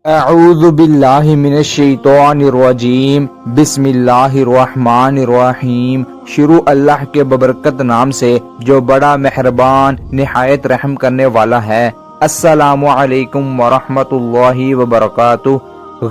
اعوذ باللہ من الشیطان الرجیم بسم اللہ الرحمن الرحیم۔ شروع اللہ کے ببرکت نام سے جو بڑا مہربان نہایت رحم کرنے والا ہے۔ السلام علیکم ورحمۃ اللہ وبرکاتہ۔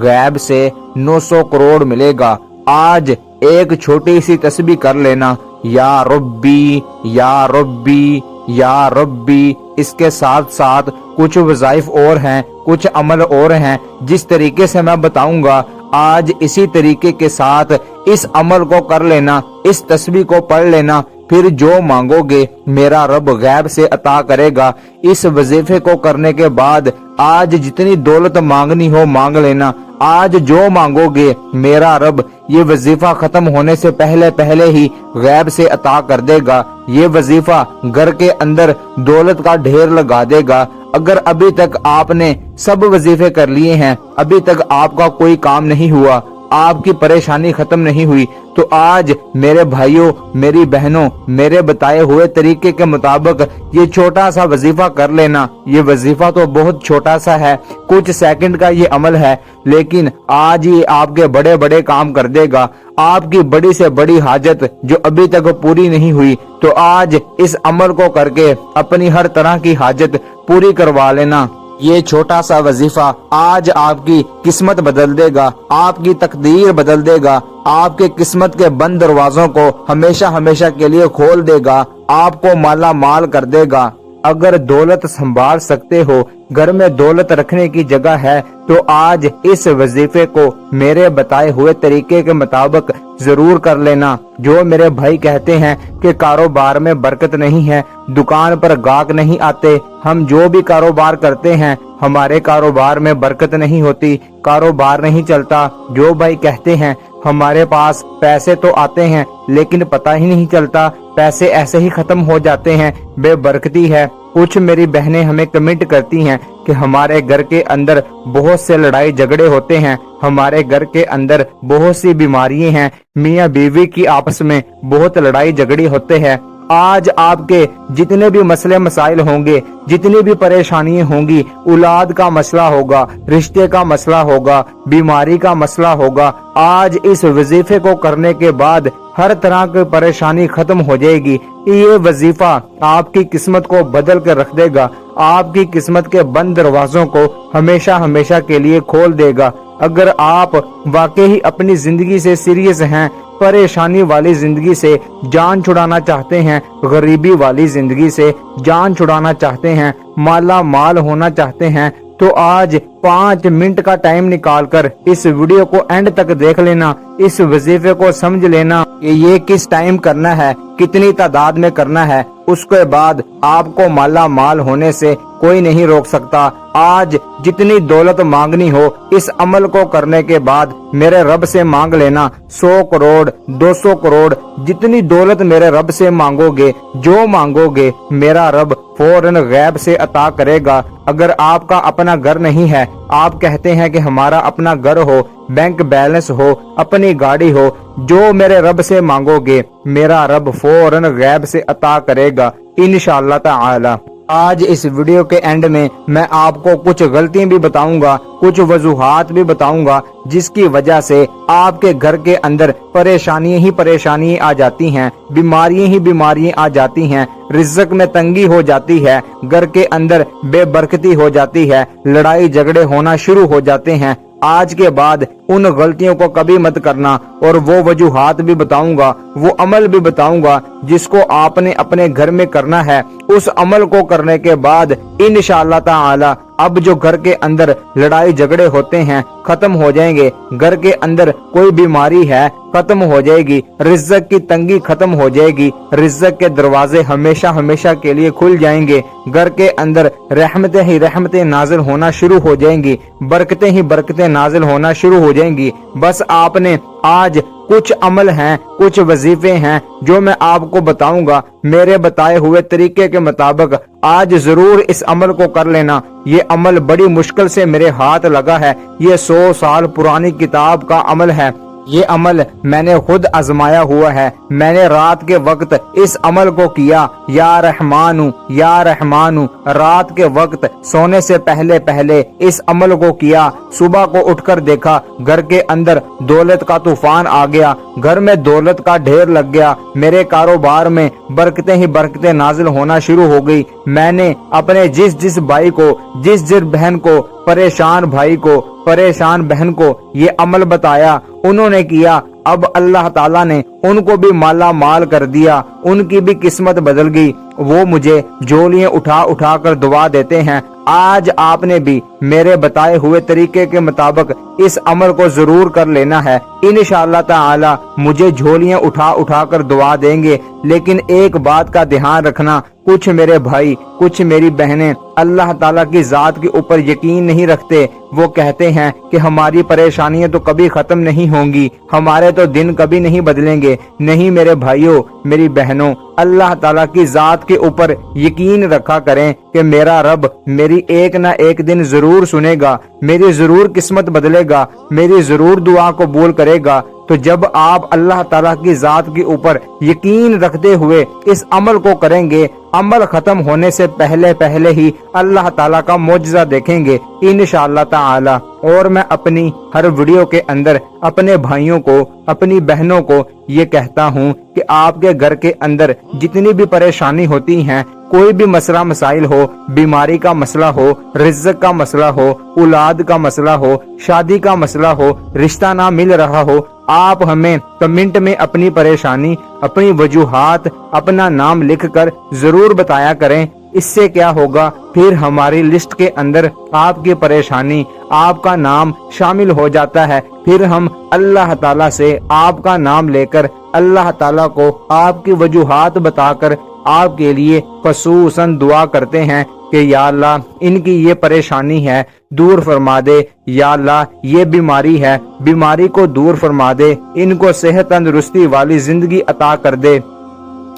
غیب سے 900 کروڑ ملے گا۔ آج ایک چھوٹی سی تسبیح کر لینا، یا ربی یا ربی یا ربی۔ اس کے ساتھ ساتھ کچھ وظائف اور ہیں، کچھ عمل اور ہیں، جس طریقے سے میں بتاؤں گا آج اسی طریقے کے ساتھ اس عمل کو کر لینا، اس تسبیح کو پڑھ لینا، پھر جو مانگو گے میرا رب غیب سے عطا کرے گا۔ اس وظیفے کو کرنے کے بعد آج جتنی دولت مانگنی ہو مانگ لینا۔ آج جو مانگو گے میرا رب یہ وظیفہ ختم ہونے سے پہلے ہی غیب سے عطا کر دے گا۔ یہ وظیفہ گھر کے اندر دولت کا ڈھیر لگا دے گا۔ اگر ابھی تک آپ نے سب وظیفے کر لیے ہیں، ابھی تک آپ کا کوئی کام نہیں ہوا، آپ کی پریشانی ختم نہیں ہوئی، تو آج میرے بھائیوں، میری بہنوں، میرے بتائے ہوئے طریقے کے مطابق یہ چھوٹا سا وظیفہ کر لینا۔ یہ وظیفہ تو بہت چھوٹا سا ہے، کچھ سیکنڈ کا یہ عمل ہے، لیکن آج یہ آپ کے بڑے بڑے کام کر دے گا۔ آپ کی بڑی سے بڑی حاجت جو ابھی تک پوری نہیں ہوئی، تو آج اس عمل کو کر کے اپنی ہر طرح کی حاجت پوری کروا لینا۔ یہ چھوٹا سا وظیفہ آج آپ کی قسمت بدل دے گا، آپ کی تقدیر بدل دے گا، آپ کے قسمت کے بند دروازوں کو ہمیشہ کے لیے کھول دے گا، آپ کو مالا مال کر دے گا۔ اگر دولت سنبھال سکتے ہو، گھر میں دولت رکھنے کی جگہ ہے، تو آج اس وظیفے کو میرے بتائے ہوئے طریقے کے مطابق ضرور کر لینا۔ جو میرے بھائی کہتے ہیں کہ کاروبار میں برکت نہیں ہے، دکان پر گاہک نہیں آتے، ہم جو بھی کاروبار کرتے ہیں ہمارے کاروبار میں برکت نہیں ہوتی، کاروبار نہیں چلتا۔ جو بھائی کہتے ہیں ہمارے پاس پیسے تو آتے ہیں لیکن پتہ ہی نہیں چلتا، پیسے ایسے ہی ختم ہو جاتے ہیں، بے برکتی ہے۔ کچھ میری بہنیں ہمیں کمنٹ کرتی ہیں کہ ہمارے گھر کے اندر بہت سے لڑائی جھگڑے ہوتے ہیں، ہمارے گھر کے اندر بہت سی بیماریاں ہیں، میاں بیوی کی آپس میں بہت لڑائی جھگڑی ہوتے ہیں۔ آج آپ کے جتنے بھی مسئلے مسائل ہوں گے، جتنی بھی پریشانیاں ہوں گی، اولاد کا مسئلہ ہوگا، رشتے کا مسئلہ ہوگا، بیماری کا مسئلہ ہوگا، آج اس وظیفے کو کرنے کے بعد ہر طرح کی پریشانی ختم ہو جائے گی۔ یہ وظیفہ آپ کی قسمت کو بدل کر رکھ دے گا، آپ کی قسمت کے بند دروازوں کو ہمیشہ کے لیے کھول دے گا۔ اگر آپ واقعی اپنی زندگی سے سیریس ہیں، پریشانی والی زندگی سے جان چھڑانا چاہتے ہیں، غریبی والی زندگی سے جان چھڑانا چاہتے ہیں، مالا مال ہونا چاہتے ہیں، تو آج 5 منٹ کا ٹائم نکال کر اس ویڈیو کو اینڈ تک دیکھ لینا، اس وظیفے کو سمجھ لینا کہ یہ کس ٹائم کرنا ہے، کتنی تعداد میں کرنا ہے۔ اس کے بعد آپ کو مالا مال ہونے سے کوئی نہیں روک سکتا۔ آج جتنی دولت مانگنی ہو اس عمل کو کرنے کے بعد میرے رب سے مانگ لینا، 100 کروڑ 200 کروڑ، جتنی دولت میرے رب سے مانگو گے، جو مانگو گے میرا رب فوراً غیب سے عطا کرے گا۔ اگر آپ کا اپنا گھر نہیں ہے، آپ کہتے ہیں کہ ہمارا اپنا گھر ہو، بینک بیلنس ہو، اپنی گاڑی ہو، جو میرے رب سے مانگو گے میرا رب فوراً غیب سے عطا کرے گا انشاءاللہ تعالی۔ آج اس ویڈیو کے اینڈ میں آپ کو کچھ غلطیاں بھی بتاؤں گا، کچھ وجوہات بھی بتاؤں گا، جس کی وجہ سے آپ کے گھر کے اندر پریشانیاں آ جاتی ہیں، بیماریاں آ جاتی ہیں، رزق میں تنگی ہو جاتی ہے، گھر کے اندر بے برکتی ہو جاتی ہے، لڑائی جھگڑے ہونا شروع ہو جاتے ہیں۔ آج کے بعد ان غلطیوں کو کبھی مت کرنا، اور وہ وجوہات بھی بتاؤں گا، وہ عمل بھی بتاؤں گا جس کو آپ نے اپنے گھر میں کرنا ہے۔ اس عمل کو کرنے کے بعد انشاءاللہ تعالی اب جو گھر کے اندر لڑائی جھگڑے ہوتے ہیں ختم ہو جائیں گے، گھر کے اندر کوئی بیماری ہے ختم ہو جائے گی، رزق کی تنگی ختم ہو جائے گی، رزق کے دروازے ہمیشہ کے لیے کھل جائیں گے، گھر کے اندر رحمتیں نازل ہونا شروع ہو جائیں گی، برکتیں نازل ہونا شروع ہو جائیں گی۔ بس آپ نے آج کچھ عمل ہیں، کچھ وظیفے ہیں جو میں آپ کو بتاؤں گا، میرے بتائے ہوئے طریقے کے مطابق آج ضرور اس عمل کو کر لینا۔ یہ عمل بڑی مشکل سے میرے ہاتھ لگا ہے، یہ 100 سال پرانی کتاب کا عمل ہے، یہ عمل میں نے خود آزمایا ہوا ہے۔ میں نے رات کے وقت اس عمل کو کیا، یا رحمانو یا رحمانو، رات کے وقت سونے سے پہلے پہلے اس عمل کو کیا۔ صبح کو اٹھ کر دیکھا گھر کے اندر دولت کا طوفان آ گیا، گھر میں دولت کا ڈھیر لگ گیا، میرے کاروبار میں برکتیں ہی برکتیں نازل ہونا شروع ہو گئی۔ میں نے اپنے جس بھائی کو، جس بہن کو، پریشان بھائی کو، پریشان بہن کو یہ عمل بتایا، انہوں نے کیا۔ اب اللہ تعالیٰ نے ان کو بھی مالا مال کر دیا، ان کی بھی قسمت بدل گئی۔ وہ مجھے جھولیاں اٹھا اٹھا کر دعا دیتے ہیں۔ آج آپ نے بھی میرے بتائے ہوئے طریقے کے مطابق اس عمل کو ضرور کر لینا ہے، انشاءاللہ تعالی مجھے جھولیاں اٹھا اٹھا کر دعا دیں گے۔ لیکن ایک بات کا دھیان رکھنا، کچھ میرے بھائی، کچھ میری بہنیں اللہ تعالیٰ کی ذات کے اوپر یقین نہیں رکھتے۔ وہ کہتے ہیں کہ ہماری پریشانیاں تو کبھی ختم نہیں ہوں گی، ہمارے تو دن کبھی نہیں بدلیں گے۔ نہیں میرے بھائیوں، میری بہنوں، اللہ تعالیٰ کی ذات کے اوپر یقین رکھا کریں کہ میرا رب میری ایک نہ ایک دن ضرور سنے گا، میری ضرور قسمت بدلے گا، میری ضرور دعا قبول کرے گا۔ تو جب آپ اللہ تعالیٰ کی ذات کے اوپر یقین رکھتے ہوئے اس عمل کو کریں گے، عمل ختم ہونے سے پہلے پہلے ہی اللہ تعالیٰ کا معجزہ دیکھیں گے انشاءاللہ تعالی۔ اور میں اپنی ہر ویڈیو کے اندر اپنے بھائیوں کو، اپنی بہنوں کو یہ کہتا ہوں کہ آپ کے گھر کے اندر جتنی بھی پریشانی ہوتی ہیں، کوئی بھی مسئلہ مسائل ہو، بیماری کا مسئلہ ہو، رزق کا مسئلہ ہو، اولاد کا مسئلہ ہو، شادی کا مسئلہ ہو، رشتہ نہ مل رہا ہو، آپ ہمیں کمنٹ میں اپنی پریشانی، اپنی وجوہات، اپنا نام لکھ کر ضرور بتایا کریں۔ اس سے کیا ہوگا، پھر ہماری لسٹ کے اندر آپ کی پریشانی، آپ کا نام شامل ہو جاتا ہے۔ پھر ہم اللہ تعالیٰ سے آپ کا نام لے کر اللہ تعالیٰ کو آپ کی وجوہات بتا کر آپ کے لیے خصوصاً دعا کرتے ہیں کہ یا اللہ ان کی یہ پریشانی ہے دور فرما دے، یا اللہ یہ بیماری ہے، بیماری کو دور فرما دے، ان کو صحت تندرستی والی زندگی عطا کر دے،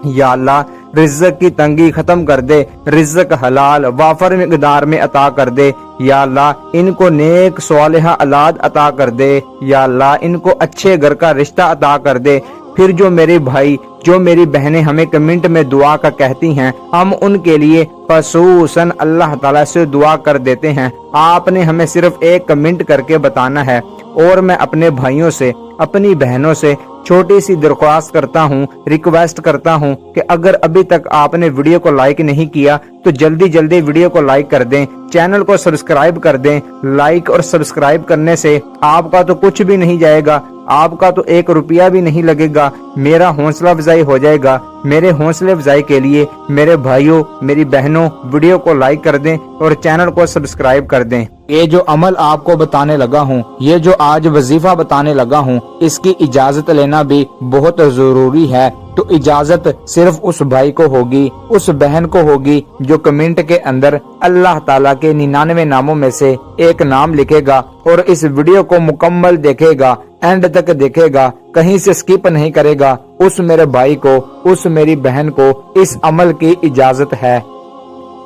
یا اللہ رزق کی تنگی ختم کر دے، رزق حلال وافر مقدار میں عطا کر دے، یا اللہ ان کو نیک صالحہ اولاد عطا کر دے، یا اللہ ان کو اچھے گھر کا رشتہ عطا کر دے۔ پھر جو میرے بھائی، جو میری بہنیں ہمیں کمنٹ میں دعا کا کہتی ہیں، ہم ان کے لیے خصوصاً اللہ تعالیٰ سے دعا کر دیتے ہیں۔ آپ نے ہمیں صرف ایک کمنٹ کر کے بتانا ہے۔ اور میں اپنے بھائیوں سے، اپنی بہنوں سے چھوٹی سی درخواست کرتا ہوں، ریکویسٹ کرتا ہوں کہ اگر ابھی تک آپ نے ویڈیو کو لائک نہیں کیا تو جلدی جلدی ویڈیو کو لائک کر دیں، چینل کو سبسکرائب کر دیں۔ لائک اور سبسکرائب کرنے سے آپ کا تو کچھ بھی نہیں جائے گا، آپ کا تو 1 روپیہ بھی نہیں لگے گا، میرا حوصلہ افزائی ہو جائے گا۔ میرے حوصلے افزائی کے لیے میرے بھائیوں، میری بہنوں، ویڈیو کو لائک کر دیں اور چینل کو سبسکرائب کر دیں۔ یہ جو عمل آپ کو بتانے لگا ہوں، یہ جو آج وظیفہ بتانے لگا ہوں، اس کی اجازت لینا بھی بہت ضروری ہے۔ تو اجازت صرف اس بھائی کو ہوگی، اس بہن کو ہوگی جو کمنٹ کے اندر اللہ تعالیٰ کے 99 ناموں میں سے ایک نام لکھے گا اور اس ویڈیو کو مکمل دیکھے گا، اینڈ تک دیکھے گا، کہیں سے سکپ نہیں کرے گا۔ اس میرے بھائی کو، اس میری بہن کو اس عمل کی اجازت ہے۔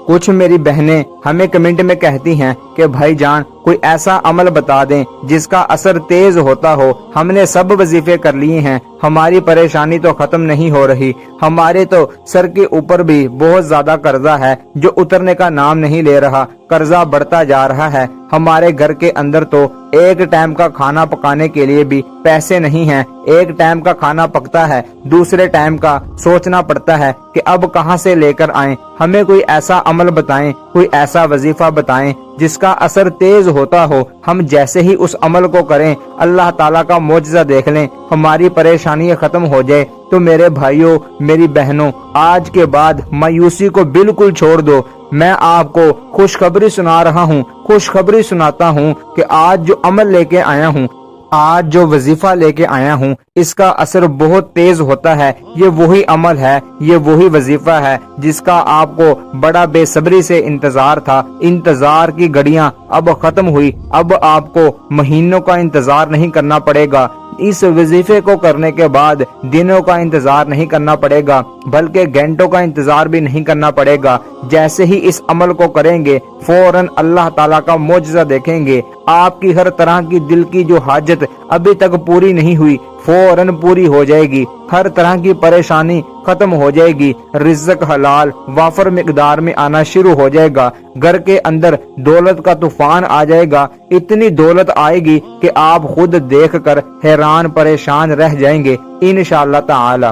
کچھ میری بہنیں ہمیں کمنٹ میں کہتی ہیں کہ بھائی جان کوئی ایسا عمل بتا دیں جس کا اثر تیز ہوتا ہو، ہم نے سب وظیفے کر لیے ہیں، ہماری پریشانی تو ختم نہیں ہو رہی، ہمارے تو سر کے اوپر بھی بہت زیادہ قرضہ ہے جو اترنے کا نام نہیں لے رہا، قرضہ بڑھتا جا رہا ہے، ہمارے گھر کے اندر تو ایک ٹائم کا کھانا پکانے کے لیے بھی پیسے نہیں ہیں، ایک ٹائم کا کھانا پکتا ہے، دوسرے ٹائم کا سوچنا پڑتا ہے کہ اب کہاں سے لے کر آئیں۔ ہمیں کوئی ایسا عمل بتائیں، کوئی ایسا وظیفہ بتائیں جس کا اثر تیز ہوتا ہو، ہم جیسے ہی اس عمل کو کریں اللہ تعالیٰ کا معجزہ دیکھ لیں، ہماری پریشانی ختم ہو جائے۔ تو میرے بھائیوں، میری بہنوں، آج کے بعد مایوسی کو بالکل چھوڑ دو۔ میں آپ کو خوشخبری سنا رہا ہوں، خوشخبری سناتا ہوں کہ آج جو عمل لے کے آیا ہوں، آج جو وظیفہ لے کے آیا ہوں، اس کا اثر بہت تیز ہوتا ہے۔ یہ وہی عمل ہے، یہ وہی وظیفہ ہے جس کا آپ کو بڑا بے صبری سے انتظار تھا۔ انتظار کی گھڑیاں اب ختم ہوئی، اب آپ کو مہینوں کا انتظار نہیں کرنا پڑے گا۔ اس وظیفے کو کرنے کے بعد دنوں کا انتظار نہیں کرنا پڑے گا، بلکہ گھنٹوں کا انتظار بھی نہیں کرنا پڑے گا۔ جیسے ہی اس عمل کو کریں گے فوراً اللہ تعالیٰ کا معجزہ دیکھیں گے۔ آپ کی ہر طرح کی دل کی جو حاجت ابھی تک پوری نہیں ہوئی فوراً پوری ہو جائے گی۔ ہر طرح کی پریشانی ختم ہو جائے گی۔ رزق حلال وافر مقدار میں آنا شروع ہو جائے گا۔ گھر کے اندر دولت کا طوفان آ جائے گا۔ اتنی دولت آئے گی کہ آپ خود دیکھ کر حیران پریشان رہ جائیں گے انشاءاللہ تعالی۔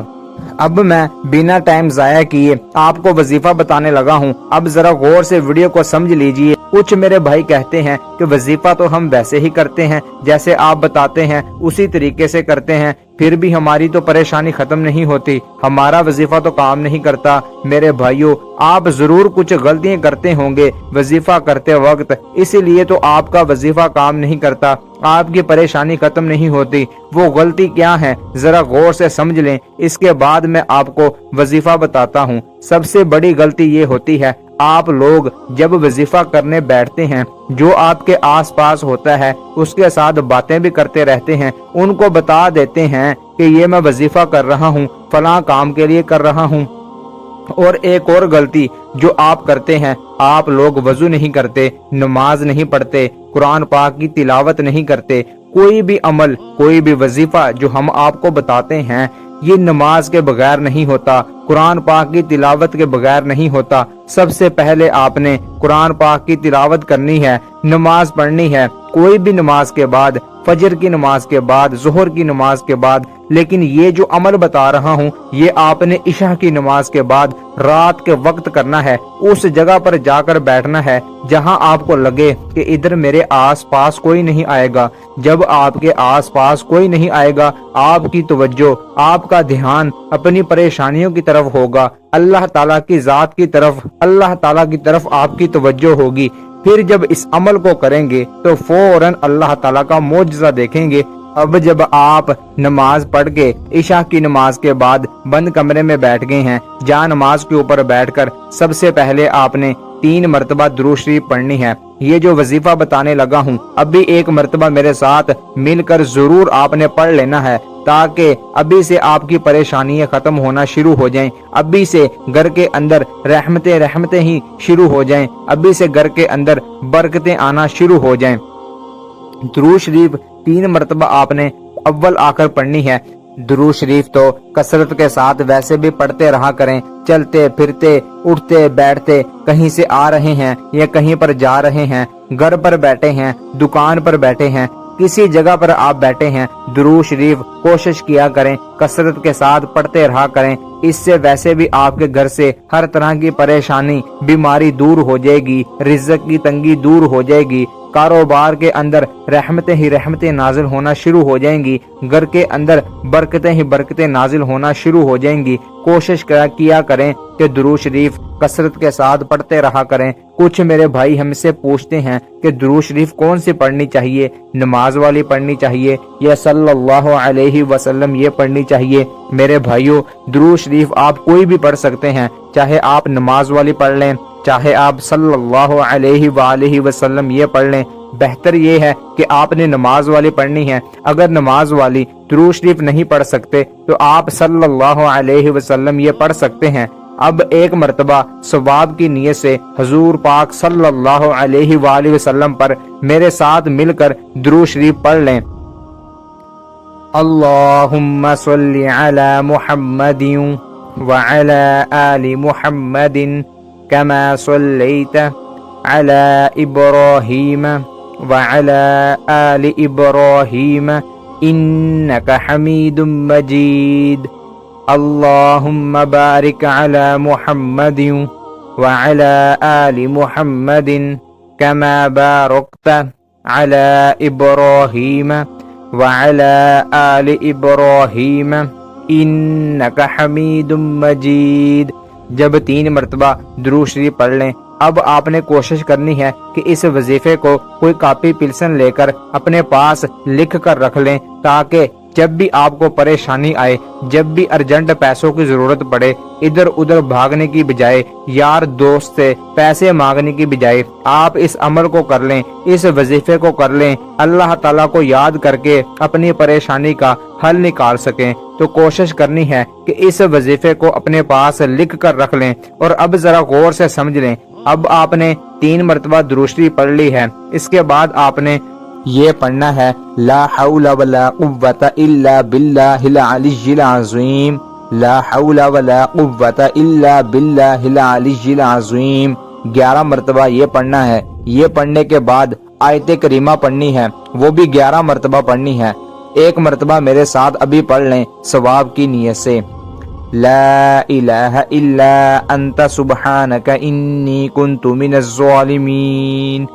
اب میں بنا ٹائم ضائع کیے آپ کو وظیفہ بتانے لگا ہوں۔ اب ذرا غور سے ویڈیو کو سمجھ لیجئے۔ کچھ میرے بھائی کہتے ہیں کہ وظیفہ تو ہم ویسے ہی کرتے ہیں، جیسے آپ بتاتے ہیں اسی طریقے سے کرتے ہیں، پھر بھی ہماری تو پریشانی ختم نہیں ہوتی، ہمارا وظیفہ تو کام نہیں کرتا۔ میرے بھائیوں، آپ ضرور کچھ غلطیاں کرتے ہوں گے وظیفہ کرتے وقت، اسی لیے تو آپ کا وظیفہ کام نہیں کرتا، آپ کی پریشانی ختم نہیں ہوتی۔ وہ غلطی کیا ہے ذرا غور سے سمجھ لیں، اس کے بعد میں آپ کو وظیفہ بتاتا ہوں۔ سب سے بڑی غلطی یہ ہوتی ہے، آپ لوگ جب وظیفہ کرنے بیٹھتے ہیں، جو آپ کے آس پاس ہوتا ہے اس کے ساتھ باتیں بھی کرتے رہتے ہیں، ان کو بتا دیتے ہیں کہ یہ میں وظیفہ کر رہا ہوں، فلاں کام کے لیے کر رہا ہوں۔ اور ایک اور غلطی جو آپ کرتے ہیں، آپ لوگ وضو نہیں کرتے، نماز نہیں پڑھتے، قرآن پاک کی تلاوت نہیں کرتے۔ کوئی بھی عمل، کوئی بھی وظیفہ جو ہم آپ کو بتاتے ہیں، یہ نماز کے بغیر نہیں ہوتا، قرآن پاک کی تلاوت کے بغیر نہیں ہوتا۔ سب سے پہلے آپ نے قرآن پاک کی تلاوت کرنی ہے، نماز پڑھنی ہے، کوئی بھی نماز کے بعد، فجر کی نماز کے بعد، ظہر کی نماز کے بعد۔ لیکن یہ جو عمل بتا رہا ہوں، یہ آپ نے عشاء کی نماز کے بعد رات کے وقت کرنا ہے۔ اس جگہ پر جا کر بیٹھنا ہے جہاں آپ کو لگے کہ ادھر میرے آس پاس کوئی نہیں آئے گا۔ جب آپ کے آس پاس کوئی نہیں آئے گا، آپ کی توجہ، آپ کا دھیان اپنی پریشانیوں کی طرف ہوگا، اللہ تعالیٰ کی ذات کی طرف، اللہ تعالیٰ کی طرف آپ کی توجہ ہوگی۔ پھر جب اس عمل کو کریں گے تو فوراً اللہ تعالیٰ کا معجزہ دیکھیں گے۔ اب جب آپ نماز پڑھ کے عشاء کی نماز کے بعد بند کمرے میں بیٹھ گئے ہیں، جہاں نماز کے اوپر بیٹھ کر سب سے پہلے آپ نے 3 مرتبہ درود شریف پڑھنی ہے۔ یہ جو وظیفہ بتانے لگا ہوں، ابھی ایک مرتبہ میرے ساتھ مل کر ضرور آپ نے پڑھ لینا ہے، تاکہ ابھی سے آپ کی پریشانیاں ختم ہونا شروع ہو جائیں، ابھی سے گھر کے اندر رحمتیں ہی شروع ہو جائیں، ابھی سے گھر کے اندر برکتیں آنا شروع ہو جائیں۔ درود شریف 3 مرتبہ آپ نے اول آ کر پڑھنی ہے۔ درود شریف تو کثرت کے ساتھ ویسے بھی پڑھتے رہا کریں، چلتے پھرتے، اٹھتے بیٹھتے، کہیں سے آ رہے ہیں یا کہیں پر جا رہے ہیں، گھر پر بیٹھے ہیں، دکان پر بیٹھے ہیں، کسی جگہ پر آپ بیٹھے ہیں، درود شریف کوشش کیا کریں، کثرت کے ساتھ پڑھتے رہا کریں۔ اس سے ویسے بھی آپ کے گھر سے ہر طرح کی پریشانی، بیماری دور ہو جائے گی، رزق کی تنگی دور ہو جائے گی، کاروبار کے اندر رحمتیں ہی رحمتیں نازل ہونا شروع ہو جائیں گی، گھر کے اندر برکتیں ہی برکتیں نازل ہونا شروع ہو جائیں گی۔ کوشش کیا کریں کہ درود شریف کثرت کے ساتھ پڑھتے رہا کریں۔ کچھ میرے بھائی ہم سے پوچھتے ہیں کہ درود شریف کون سی پڑھنی چاہیے، نماز والی پڑھنی چاہیے یا صلی اللہ علیہ وسلم یہ پڑھنی چاہیے؟ میرے بھائیوں، درود شریف آپ کوئی بھی پڑھ سکتے ہیں، چاہے آپ نماز والی پڑھ لیں، چاہے آپ صلی اللہ علیہ وآلہ وسلم یہ پڑھ لیں۔ بہتر یہ ہے کہ آپ نے نماز والی پڑھنی ہے۔ اگر نماز والی درود شریف نہیں پڑھ سکتے تو آپ صلی اللہ علیہ وسلم یہ پڑھ سکتے ہیں۔ اب ایک مرتبہ ثواب کی نیت سے حضور پاک صلی اللہ علیہ وآلہ وسلم پر میرے ساتھ مل کر درود شریف پڑھ لیں۔ اللہم صلی علی محمد وعلی آل محمد کما صلیت علی ابراہیم وعلی آل ابراہیم انک حمید مجید۔ اللہم بارک علی محمد وعلی آل محمد کما بارکت علی ابراہیم وعلی آل ابراہیم انک حمید مجید۔ جب 3 مرتبہ درود شریف پڑھ لیں، اب آپ نے کوشش کرنی ہے کہ اس وظیفے کو کوئی کاپی پنسل لے کر اپنے پاس لکھ کر رکھ لیں، تاکہ جب بھی آپ کو پریشانی آئے، جب بھی ارجنٹ پیسوں کی ضرورت پڑے، ادھر ادھر بھاگنے کی بجائے، یار دوست سے پیسے مانگنے کی بجائے آپ اس عمل کو کر لیں، اس وظیفے کو کر لیں، اللہ تعالیٰ کو یاد کر کے اپنی پریشانی کا حل نکال سکیں۔ تو کوشش کرنی ہے کہ اس وظیفے کو اپنے پاس لکھ کر رکھ لیں۔ اور اب ذرا غور سے سمجھ لیں، اب آپ نے 3 مرتبہ درود شریف پڑھ لی ہے، اس کے بعد آپ نے یہ پڑھنا ہے لا حول ولا قوت الا باللہ العلی العظیم، لا حول ولا قوت الا باللہ العلی العظیم 11 مرتبہ یہ پڑھنا ہے۔ یہ پڑھنے کے بعد آیت کریمہ پڑھنی ہے، وہ بھی 11 مرتبہ پڑھنی ہے۔ ایک مرتبہ میرے ساتھ ابھی پڑھ لیں ثواب کی نیت سے، لا الہ الا انت سبحانک انی کنت من الظالمین،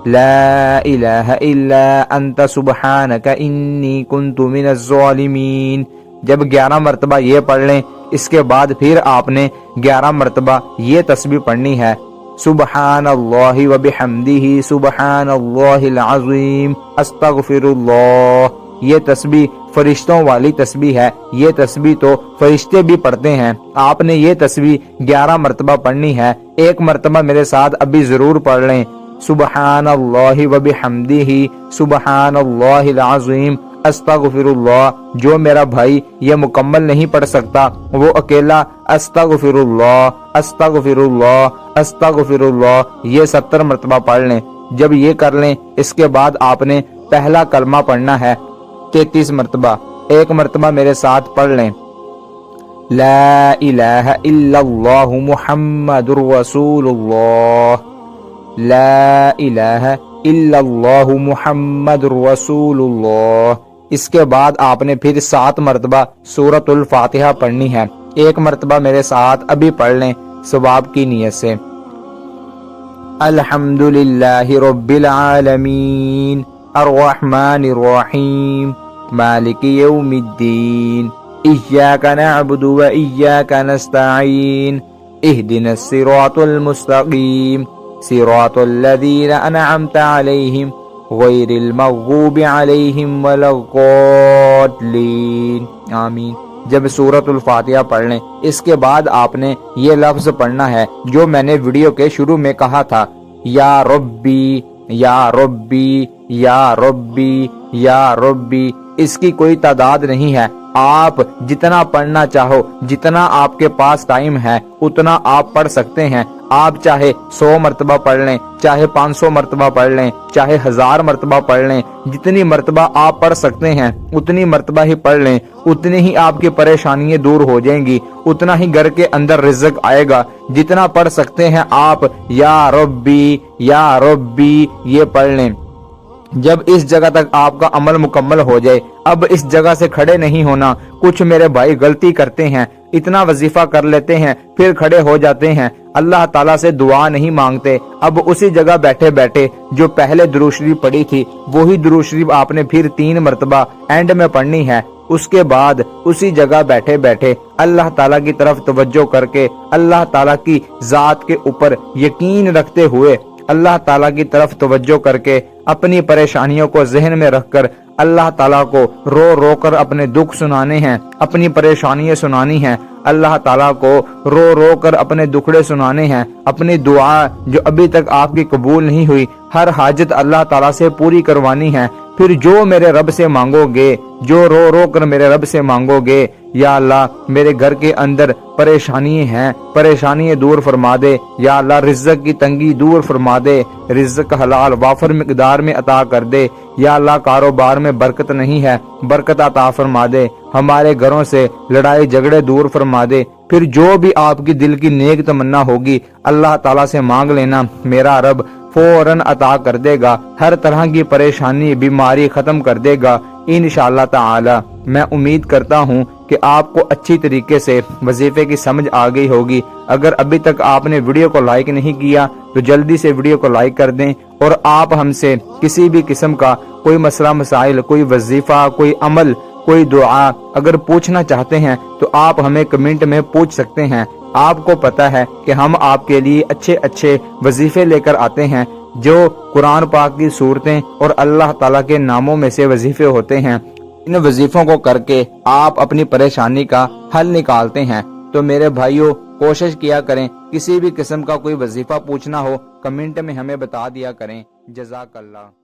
لا الہ الا انت سبحانک انی کنت من الظالمین۔ جب 11 مرتبہ یہ پڑھ لیں، اس کے بعد پھر آپ نے 11 مرتبہ یہ تسبیح پڑھنی ہے، سبحان اللہ و بحمدہ سبحان اللہ العظیم استغفر اللہ۔ یہ تسبیح فرشتوں والی تسبیح ہے، یہ تسبیح تو فرشتے بھی پڑھتے ہیں۔ آپ نے یہ تسبیح 11 مرتبہ پڑھنی ہے۔ ایک مرتبہ میرے ساتھ ابھی ضرور پڑھ لیں، سبحان اللہ و بحمدہ سبحان اللہ العظیم استغفر اللہ۔ جو میرا بھائی یہ مکمل نہیں پڑھ سکتا، وہ اکیلا استغفر اللہ استغفر اللہ استغفر اللہ یہ 70 مرتبہ پڑھ لیں۔ جب یہ کر لیں، اس کے بعد آپ نے پہلا کلمہ پڑھنا ہے 33 مرتبہ۔ ایک مرتبہ میرے ساتھ پڑھ لیں، لا الہ الا اللہ محمد رسول اللہ، لا الہ الا اللہ محمد رسول اللہ۔ اس کے بعد آپ نے پھر 7 مرتبہ سورۃ الفاتحہ پڑھنی ہے۔ ایک مرتبہ میرے ساتھ ابھی پڑھ لیں ثواب کی نیت سے، الحمد للہ رب العالمین الرحمن الرحیم مالک یوم الدین ایاک نعبد و ایاک نستعین اہدنا الصراط المستقیم صراط الذین انعمت علیہم غیر المغضوب علیہم ولا الضالین آمین۔ جب سورۃ الفاتحہ پڑھ لیں، اس کے بعد آپ نے یہ لفظ پڑھنا ہے جو میں نے ویڈیو کے شروع میں کہا تھا، یا ربی یا ربی یا ربی یا ربی۔ اس کی کوئی تعداد نہیں ہے، آپ جتنا پڑھنا چاہو، جتنا آپ کے پاس ٹائم ہے اتنا آپ پڑھ سکتے ہیں۔ آپ چاہے 100 مرتبہ پڑھ لیں، چاہے 500 مرتبہ پڑھ لیں، چاہے 1000 مرتبہ پڑھ لیں، جتنی مرتبہ آپ پڑھ سکتے ہیں اتنی مرتبہ ہی پڑھ لیں، اتنی ہی آپ کی پریشانیاں دور ہو جائیں گی، اتنا ہی گھر کے اندر رزق آئے گا۔ جتنا پڑھ سکتے ہیں آپ یا ربی یہ پڑھ لیں۔ جب اس جگہ تک آپ کا عمل مکمل ہو جائے، اب اس جگہ سے کھڑے نہیں ہونا۔ کچھ میرے بھائی غلطی کرتے ہیں، اتنا وظیفہ کر لیتے ہیں پھر کھڑے ہو جاتے ہیں، اللہ تعالیٰ سے دعا نہیں مانگتے۔ اب اسی جگہ بیٹھے بیٹھے جو پہلے درود شریف پڑھی تھی وہی درود شریف آپ نے پھر 3 مرتبہ اینڈ میں پڑھنی ہے۔ اس کے بعد اسی جگہ بیٹھے بیٹھے اللہ تعالیٰ کی طرف توجہ کر کے، اللہ تعالیٰ کی ذات کے اوپر یقین رکھتے ہوئے، اللہ تعالیٰ کی طرف توجہ کر کے اپنی پریشانیوں کو ذہن میں رکھ کر اللہ تعالیٰ کو رو رو کر اپنے دکھ سنانے ہیں، اپنی پریشانیاں سنانی ہیں، اللہ تعالیٰ کو رو رو کر اپنے دکھڑے سنانے ہیں، اپنی دعا جو ابھی تک آپ کی قبول نہیں ہوئی ہر حاجت اللہ تعالیٰ سے پوری کروانی ہے۔ پھر جو میرے رب سے مانگو گے، جو رو رو کر میرے رب سے مانگو گے، یا اللہ میرے گھر کے اندر پریشانی ہیں، پریشانی دور فرما دے، یا اللہ رزق کی تنگی دور فرما دے، رزق حلال وافر مقدار میں عطا کر دے، یا اللہ کاروبار میں برکت نہیں ہے، برکت عطا فرما دے، ہمارے گھروں سے لڑائی جھگڑے دور فرما دے۔ پھر جو بھی آپ کی دل کی نیک تمنا ہوگی اللہ تعالیٰ سے مانگ لینا، میرا رب فوراً عطا کر دے گا، ہر طرح کی پریشانی بیماری ختم کر دے گا انشاءاللہ تعالی۔ میں امید کرتا ہوں کہ آپ کو اچھی طریقے سے وظیفے کی سمجھ آ گئی ہوگی۔ اگر ابھی تک آپ نے ویڈیو کو لائک نہیں کیا تو جلدی سے ویڈیو کو لائک کر دیں، اور آپ ہم سے کسی بھی قسم کا کوئی مسئلہ مسائل، کوئی وظیفہ، کوئی عمل، کوئی دعا اگر پوچھنا چاہتے ہیں تو آپ ہمیں کمنٹ میں پوچھ سکتے ہیں۔ آپ کو پتا ہے کہ ہم آپ کے لیے اچھے اچھے وظیفے لے کر آتے ہیں جو قرآن پاک کی صورتیں اور اللہ تعالیٰ کے ناموں میں سے وظیفے ہوتے ہیں۔ ان وظیفوں کو کر کے آپ اپنی پریشانی کا حل نکالتے ہیں۔ تو میرے بھائیوں کوشش کیا کریں، کسی بھی قسم کا کوئی وظیفہ پوچھنا ہو کمنٹ میں ہمیں بتا دیا کریں۔ جزاک اللہ۔